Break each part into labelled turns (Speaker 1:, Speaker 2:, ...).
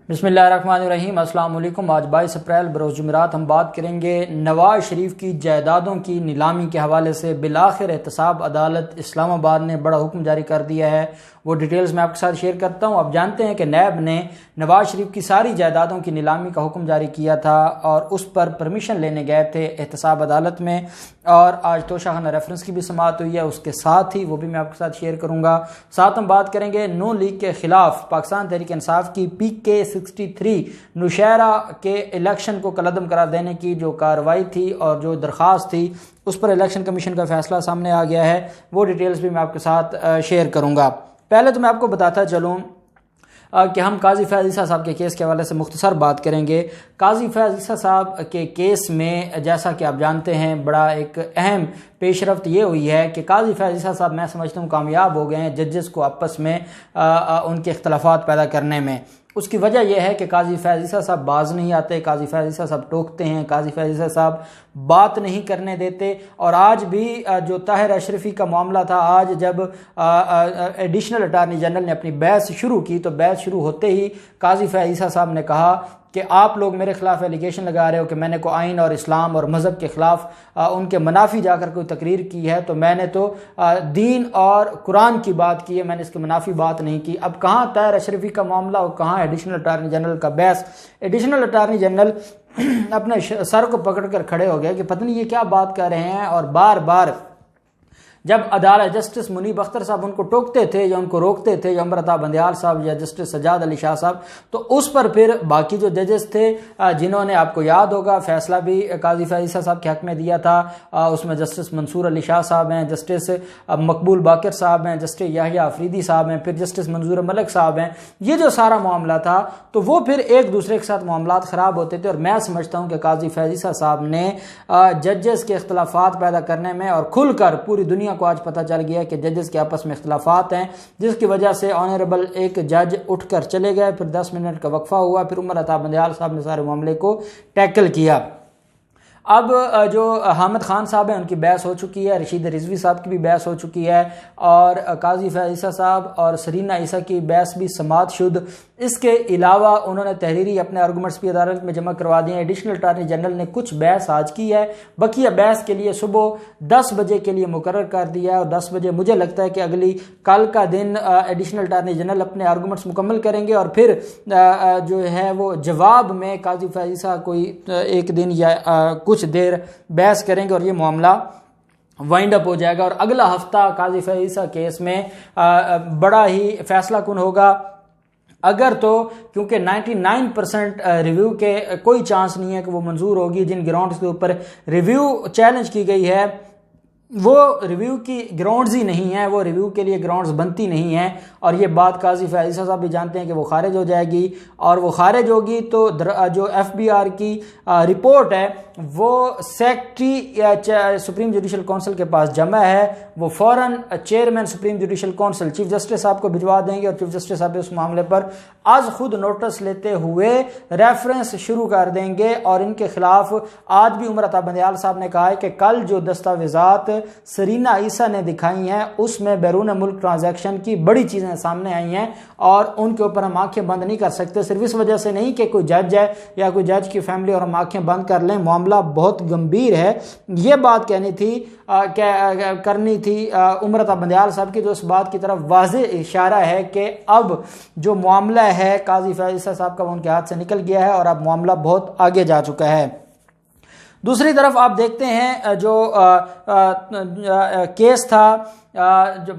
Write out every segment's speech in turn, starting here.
Speaker 1: बिस्मिल्लाहिर्रहमानिर्रहीम। अस्सलाम वालेकुम। आज 22 अप्रैल बरोज़ जुमेरात हम बात करेंगे नवाज शरीफ की जायदादों की नीलामी के हवाले से। बिलाखिर एहतसाब अदालत इस्लामाबाद ने बड़ा हुक्म जारी कर दिया है, वो डिटेल्स मैं आपके साथ शेयर करता हूँ। आप जानते हैं कि नैब ने नवाज शरीफ की सारी जायदादों की नीलामी का हुक्म जारी किया था और उस पर परमिशन लेने गए थे एहतसाब अदालत में, और आज तोशाखाना रेफरेंस की भी समाअत हुई है, उसके साथ ही वो भी मैं आपके साथ शेयर करूँगा। साथ हम बात करेंगे नून लीग के खिलाफ पाकिस्तान तहरीक इंसाफ की PK-63 नौशहरा के इलेक्शन को कलअदम करार देने की जो कार्रवाई थी और जो दरख्वास्त थी, उस पर इलेक्शन कमीशन का फैसला सामने आ गया है। वो डिटेल्स भी मैं आपके साथ शेयर करूँगा। पहले तो मैं आपको बताता चलूँ कि हम काजी फैज़ ईसा साहब के केस के हवाले से मुख्तसर बात करेंगे। काजी फैज़ ईसा साहब के केस में जैसा कि आप जानते हैं बड़ा एक अहम पेशरफ्त ये हुई है कि काजी फैज़ ईसा साहब मैं समझता हूँ कामयाब हो गए हैं जजेस को आपस में उनके इख्तलाफात पैदा करने में। उसकी वजह यह है कि काजी फैज़ ईसा साहब बाज नहीं आते, काजी फैज़ ईसा साहब टोकते हैं, काजी फैज़ ईसा साहब बात नहीं करने देते। और आज भी जो ताहिर अशरफी का मामला था, आज जब एडिशनल अटार्नी जनरल ने अपनी बहस शुरू की तो बहस शुरू होते ही काजी फैज़ ईसा साहब ने कहा कि आप लोग मेरे खिलाफ एलिगेशन लगा रहे हो कि मैंने को आइन और इस्लाम और मज़हब के ख़िलाफ़ उनके मुनाफी जाकर कोई तकरीर की है, तो मैंने तो दीन और कुरान की बात की है, मैंने इसके मुनाफी बात नहीं की। अब कहाँ ताहिर अशरफी का मामला और कहाँ एडिशनल अटार्नी जनरल का बहस। एडिशनल अटार्नी जनरल अपने सर को पकड़ कर खड़े हो गए कि पता नहीं ये क्या बात कर रहे हैं, और बार बार जब अदालत जस्टिस मुनीब अख्तर साहब उनको टोकते थे या उनको रोकते थे, या अमृता बंदयाल साहब या जस्टिस सजाद अली शाह साहब, तो उस पर फिर बाकी जो जजेस थे जिन्होंने, आपको याद होगा फैसला भी काजी फैज़ ईसा साहब के हक में दिया था, उसमें जस्टिस मंसूर अली शाह साहब हैं, जस्टिस मकबूल बाकर साहब हैं, जस्टिस याहिया अफरीदी साहब हैं, फिर जस्टिस मंजूर मलिक साहब हैं। ये जो सारा मामला था तो वो फिर एक दूसरे के साथ मामला ख़राब होते थे, और मैं समझता हूँ कि काजी फैज़ ईसा साहब ने जजेस के इख्तलाफात पैदा करने में, और खुलकर पूरी दुनिया को आज पता चल गया कि जजेस के आपस में इख्तलाफात हैं, जिसकी वजह से ऑनरेबल एक जज उठकर चले गए, फिर 10 मिनट का वक्फा हुआ, फिर उमर बंदयाल साहब ने सारे मामले को टैकल किया। अब जो हामिद खान साहब हैं उनकी बहस हो चुकी है, रशीद रिजवी साहब की भी बहस हो चुकी है, और काजी फैज़ ईसा साहब और सरीना ईसा की बहस भी समाअत शुद। इसके अलावा उन्होंने तहरीरी अपने आर्गूमेंट्स भी अदालत में जमा करवा दिए हैं। एडिशनल अटार्नी जनरल ने कुछ बहस आज की है, बकिया बहस के लिए सुबह 10 बजे के लिए मुकर्रर कर दिया है, और 10 बजे मुझे लगता है कि कल का दिन एडिशनल अटार्नी जनरल अपने आर्गूमेंट्स मुकम्मल करेंगे, और फिर जो है वो जवाब में काजी फैज़ ईसा कोई एक दिन या कुछ देर बहस करेंगे और ये मामला वाइंड अप हो जाएगा। और अगला हफ्ता काजी फैज़ ईसा केस में बड़ा ही फैसला कुन होगा। अगर तो क्योंकि 99% रिव्यू के कोई चांस नहीं है कि वो मंजूर होगी, जिन ग्राउंड्स के ऊपर रिव्यू चैलेंज की गई है वो रिव्यू की ग्राउंड्स ही नहीं है, वो रिव्यू के लिए ग्राउंड्स बनती नहीं है, और ये बात काजी फैज़ ईसा साहब भी जानते हैं कि वो खारिज हो जाएगी, और वो खारिज होगी तो जो FBR की रिपोर्ट है वो सेक्रेटरी सुप्रीम जुडिशल काउंसिल के पास जमा है, वो फौरन chairman supreme judicial council chief justice साहब को भिजवा देंगे, और चीफ जस्टिस साहब उस मामले पर आज खुद नोटिस लेते हुए रेफरेंस शुरू कर देंगे। और इनके खिलाफ आज भी उमर बंदयाल साहब ने कहा है कि कल जो दस्तावेजात सरीना ईसा ने दिखाई हैं उसमें बैरून मुल्क ट्रांजैक्शन की बड़ी चीजें सामने आई हैं, और उनके ऊपर हम आंखें बंद नहीं कर सकते, सिर्फ इस वजह से नहीं कि कोई जज है या कोई जज की फैमिली और हम आंखें बंद कर लें। मामला बहुत गंभीर है, ये बात कहनी थी करनी थी उमर बंदयाल साहब की, जो इस बात की तरफ वाज़े इशारा है कि अब जो मामला है काजी फैज़ ईसा साहब का वो उनके हाथ से निकल गया है और अब मामला बहुत आगे जा चुका है। दूसरी तरफ आप देखते हैं जो केस था जो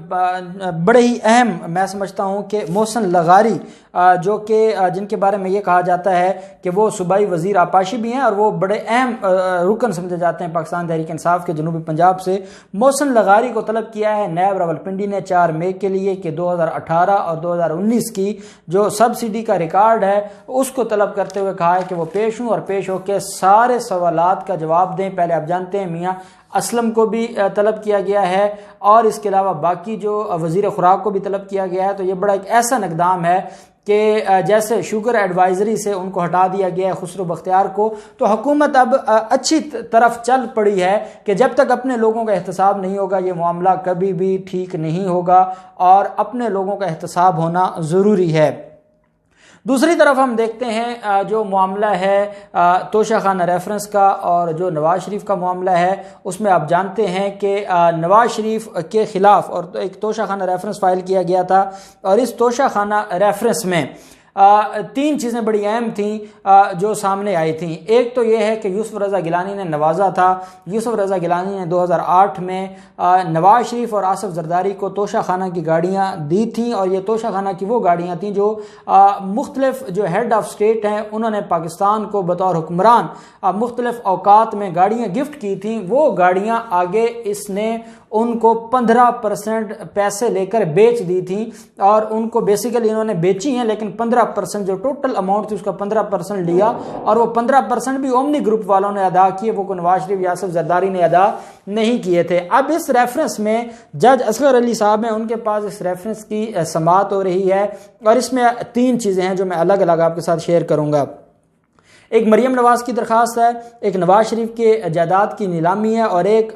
Speaker 1: बड़े ही अहम मैं समझता हूं कि मोहसिन लगारी, जो कि जिनके बारे में ये कहा जाता है कि वो सूबाई वजीर आपाशी भी हैं और वो बड़े अहम रुकन समझे जाते हैं पाकिस्तान तहरीक इंसाफ के जनूबी पंजाब से। मोहसिन लगारी को तलब किया है नैब रावलपिंडी ने 4 मई के लिए कि 2018 और 2019 की जो सब्सिडी का रिकॉर्ड है उसको तलब करते हुए कहा है कि वो पेश हूँ और पेश होकर सारे सवालात का जवाब दें। पहले आप जानते हैं मियाँ असलम को भी तलब किया गया है और इसके अलावा बाकी जो वजीर खुराक को भी तलब किया गया है। तो ये बड़ा एक ऐसा इक़दाम है कि जैसे शुगर एडवाइजरी से उनको हटा दिया गया है खुसरो बख्तियार को, तो हुकूमत अब अच्छी तरफ चल पड़ी है कि जब तक अपने लोगों का एहतसाब नहीं होगा ये मामला कभी भी ठीक नहीं होगा और अपने लोगों का एहतसाब होना ज़रूरी है। दूसरी तरफ हम देखते हैं जो मामला है तोशाखाना रेफरेंस का और जो नवाज शरीफ का मामला है, उसमें आप जानते हैं कि नवाज शरीफ के ख़िलाफ़ और एक तोशाखाना रेफरेंस फाइल किया गया था और इस तोशाखाना रेफरेंस में तीन चीज़ें बड़ी अहम थी जो सामने आई थी। एक तो ये है कि यूसुफ रज़ा गिलानी ने नवाजा था। यूसुफ रज़ा गिलानी ने 2008 में नवाज शरीफ और आसिफ जरदारी को तोशाखाना की गाड़ियाँ दी थी और ये तोशाखाना की वो गाड़ियाँ थी जो मुख्तलिफ जो हेड ऑफ स्टेट हैं उन्होंने पाकिस्तान को बतौर हुक्मरान मुख्तलिफ औकात में गाड़ियाँ गिफ्ट की थी। वो गाड़ियाँ आगे इसने उनको 15% पैसे लेकर बेच दी थी और उनको बेसिकली इन्होंने बेची हैं, लेकिन 15% जो टोटल अमाउंट थी उसका 15% लिया और वो 15% भी ओमनी ग्रुप वालों ने अदा किए, वो नवाज शरीफ या आसिफ जरदारी ने अदा नहीं किए थे। अब इस रेफरेंस में जज असगर अली साहब हैं, उनके पास इस रेफरेंस की समाअत हो रही है और इसमें तीन चीज़ें हैं जो मैं अलग अलग आपके साथ शेयर करूँगा। एक मरियम नवाज की दरख्वास्त है, एक नवाज शरीफ के जायदाद की नीलामी है और एक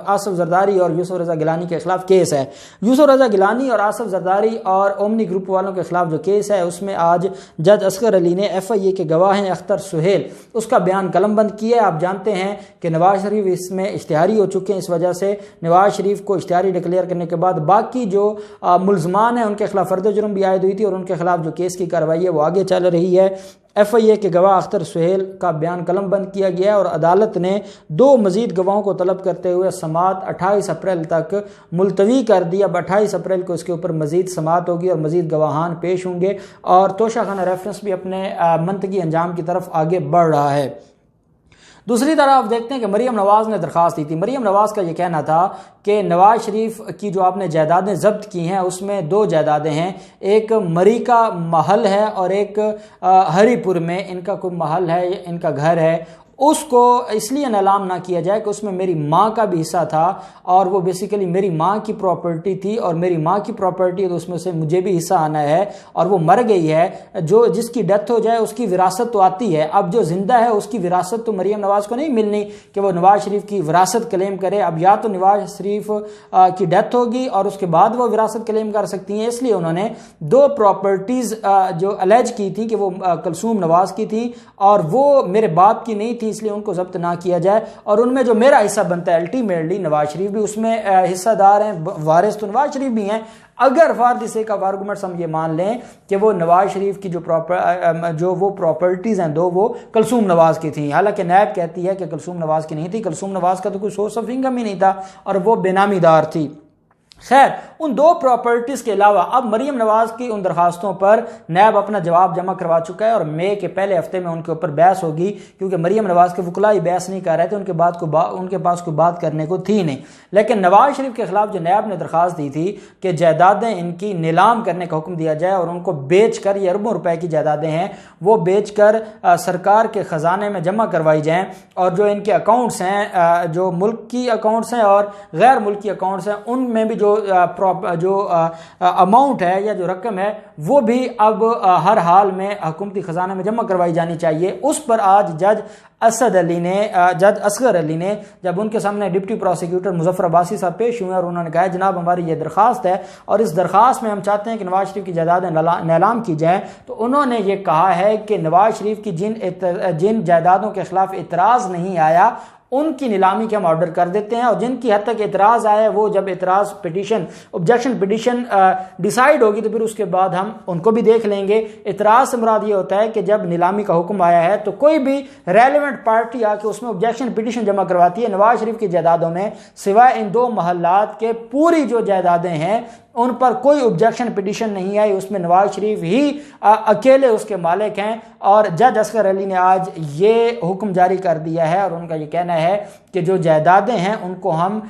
Speaker 1: आसिफ जरदारी और यूसुफ रज़ा गिलानी के खिलाफ केस है। यूसुफ रज़ा गिलानी और आसिफ जरदारी और ओमनी ग्रुप वालों के खिलाफ जो केस है उसमें आज जज असगर अली ने FIA के गवाह हैं अख्तर सुहेल, उसका बयान कलमबंद किया है। आप जानते हैं कि नवाज शरीफ इसमें इश्तिहारी हो चुके हैं, इस वजह से नवाज शरीफ को इश्तिहारी डिक्लेयर करने के बाद बाकी जो मुलजमान हैं उनके खिलाफ फर्द जुर्म भी आयद हुई थी और उनके खिलाफ जो केस की कार्रवाई है वो आगे चल रही है। FIA के गवाह अख्तर सुहेल का बयान कलमबंद किया गया है और अदालत ने 2 मजीद गवाहों को तलब करते हुए समाअत 28 अप्रैल तक मुलतवी कर दी। अब 28 अप्रैल को इसके ऊपर मजीद समाअत होगी और मजीद गवाहान पेश होंगे और तोशाखाना रेफरेंस भी अपने मंतकी अंजाम की तरफ आगे बढ़ रहा है। दूसरी तरफ आप देखते हैं कि मरियम नवाज ने दरख्वास्त दी थी। मरियम नवाज का ये कहना था कि नवाज शरीफ की जो आपने जायदादें जब्त की हैं उसमें 2 जायदादें हैं, एक मरी का महल है और एक हरीपुर में इनका कोई महल है, इनका घर है। उसको इसलिए नीलाम ना किया जाए कि उसमें मेरी माँ का भी हिस्सा था और वो बेसिकली मेरी माँ की प्रॉपर्टी थी और मेरी माँ की प्रॉपर्टी है तो उसमें से मुझे भी हिस्सा आना है और वो मर गई है, जो जिसकी डेथ हो जाए उसकी विरासत तो आती है। अब जो जिंदा है उसकी विरासत तो मरियम नवाज को नहीं मिलनी कि वो नवाज शरीफ की विरासत क्लेम करे। अब या तो नवाज शरीफ की डेथ होगी और उसके बाद वो विरासत क्लेम कर सकती हैं, इसलिए उन्होंने 2 प्रॉपर्टीज़ जो अलेज की थी कि वो कलसूम नवाज की थी और वो मेरे बाप की नहीं थी, इसलिए उनको जब्त ना किया जाए और उनमें जो मेरा हिस्सा बनता है अल्टीमेटली नवाज शरीफ भी उसमें हिस्सादार हैं, वारिस तो नवाज शरीफ भी हैं। अगर for the sake of arguments हम ये मान लें कि वो नवाज शरीफ की जो वो प्रॉपर्टीज़ हैं 2 वो कलसूम नवाज की थी, हालांकि नैब कहती है कि कलसूम नवाज की नहीं थी, कलसूम नवाज का तो कोई सोर्स ऑफ इनकम ही नहीं था और वो बेनामीदार थी। खैर, उन 2 प्रॉपर्टीज़ के अलावा अब मरियम नवाज की उन दरखास्तों पर नैब अपना जवाब जमा करवा चुका है और मई के पहले हफ्ते में उनके ऊपर बहस होगी, क्योंकि मरियम नवाज के वकला ही बहस नहीं कर रहे थे, उनके पास कोई बात करने को थी नहीं। लेकिन नवाज शरीफ के खिलाफ जो नैब ने दरखास्त दी थी कि जायदादें इनकी नीलाम करने का हुक्म दिया जाए और उनको बेच कर, ये अरबों रुपए की जायदादें हैं, वो बेच कर सरकार के ख़जाने में जमा करवाई जाएँ और जो इनके अकाउंट्स हैं, जो मुल्क की अकाउंट्स हैं और गैर मुल्की अकाउंट्स हैं, उनमें भी जो अमाउंट है या जो रकम है वो भी अब हर हाल में हुकूमती खजाना में जमा करवाई जानी चाहिए। उस पर आज जज असगर अली ने जब उनके सामने डिप्टी प्रोसिक्यूटर मुजफ्फर अब्बासी साहब पेश हुए और उन्होंने कहा जनाब हमारी ये दरख्वास्त है और इस दरख्वास्त में हम चाहते हैं कि नवाज शरीफ की जायदादें नीलाम की जाएं, तो उन्होंने ये कहा है कि नवाज शरीफ की जिन जायदादों के खिलाफ इतराज़ नहीं आया उनकी नीलामी के हम ऑर्डर कर देते हैं और जिनकी हद तक एतराज़ आया वो जब एतराज़ पिटीशन ऑब्जेक्शन पिटीशन डिसाइड होगी तो फिर उसके बाद हम उनको भी देख लेंगे। एतराज़ से मुराद ये होता है कि जब नीलामी का हुक्म आया है तो कोई भी रेलेवेंट पार्टी आके उसमें ऑब्जेक्शन पिटीशन जमा करवाती है। नवाज शरीफ की जायदादों में सिवाय इन 2 महल्लात के पूरी जो जायदादें हैं उन पर कोई ऑब्जेक्शन पिटीशन नहीं आई, उसमें नवाज शरीफ ही अकेले उसके मालिक हैं और जज असगर अली ने आज ये हुक्म जारी कर दिया है और उनका ये कहना है कि जो जायदादें हैं उनको हम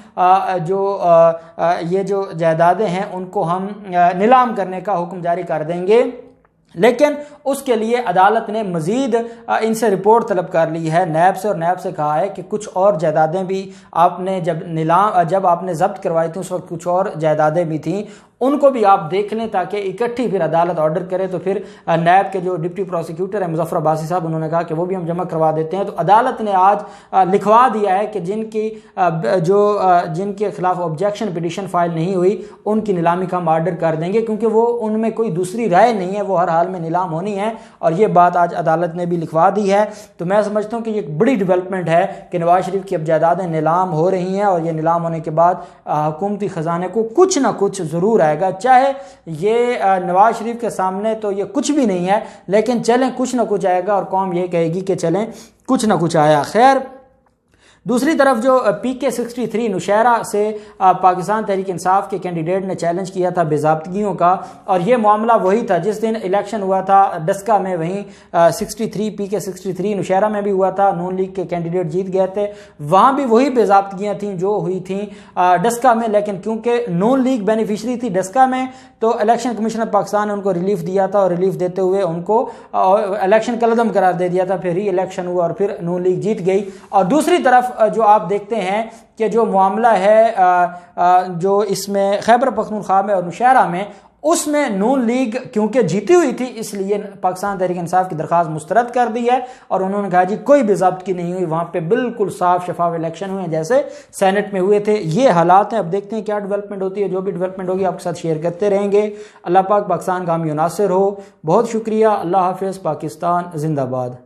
Speaker 1: ये जो जायदादें हैं उनको हम नीलाम करने का हुक्म जारी कर देंगे। लेकिन उसके लिए अदालत ने मजीद इनसे रिपोर्ट तलब कर ली है नैब से और नैब से कहा है कि कुछ और जायदादें भी आपने जब आपने जब्त करवाई थी उस वक्त कुछ और जायदादें भी थी, उनको भी आप देख लें ताकि इकट्ठी फिर अदालत ऑर्डर करे। तो फिर नैब के जो डिप्टी प्रोसिक्यूटर है मुजफ्फर अब्बासी साहब, उन्होंने कहा कि वो भी हम जमा करवा देते हैं। तो अदालत ने आज लिखवा दिया है कि जिनके खिलाफ ऑब्जेक्शन पिटिशन फाइल नहीं हुई उनकी नीलामी का हम ऑर्डर कर देंगे, क्योंकि वो उनमें कोई दूसरी राय नहीं है, वो हर हाल में नीलाम होनी है। और ये बात आज अदालत ने भी लिखवा दी है। तो मैं समझता हूँ कि ये एक बड़ी डेवलपमेंट है कि नवाज शरीफ की अब जायदादें नीलाम हो रही हैं, और ये नीलाम होने के बाद हुकूमती खजाने को कुछ ना कुछ ज़रूर आएगा। चाहे ये नवाज शरीफ के सामने तो ये कुछ भी नहीं है, लेकिन चलें कुछ ना कुछ आएगा और कौम ये कहेगी कि चलें कुछ ना कुछ आया। खैर, दूसरी तरफ जो PK-63 नौशहरा से पाकिस्तान तहरीक इंसाफ के कैंडिडेट ने चैलेंज किया था बेज़ाब्तगियों का, और ये मामला वही था जिस दिन इलेक्शन हुआ था डस्का में, वहीं PK-63 नौशहरा में भी हुआ था, नून लीग के कैंडिडेट जीत गए थे, वहाँ भी वही बेज़ाब्तगियाँ थीं जो हुई थी डस्का में। लेकिन क्योंकि नून लीग बेनिफिशरी थी डस्का में, तो इलेक्शन कमीशन ऑफ पाकिस्तान ने उनको रिलीफ दिया था, और रिलीफ देते हुए उनको इलेक्शन कलअदम करार दे दिया था। फिर री इलेक्शन हुआ और फिर नून लीग जीत गई। और दूसरी तरफ जो आप देखते हैं कि जो मामला है जो इसमें खैबर पख्तूनख्वा में और नौशहरा में, उसमें नून लीग क्योंकि जीती हुई थी इसलिए पाकिस्तान तहरीक इंसाफ की दरख्वास्त मुस्तरद कर दी है, और उन्होंने कहा जी कोई बेज़ाब्तगी नहीं हुई, वहाँ पे बिल्कुल साफ शफाफ इलेक्शन हुए जैसे सेनेट में हुए थे। ये हालात हैं। अब देखते हैं क्या डेवलपमेंट होती है। जो भी डेवलपमेंट होगी आपके साथ शेयर करते रहेंगे। अल्लाह पाक पाकिस्तान का हामी नासिर हो। बहुत शुक्रिया। अल्लाह हाफिज़। पाकिस्तान जिंदाबाद।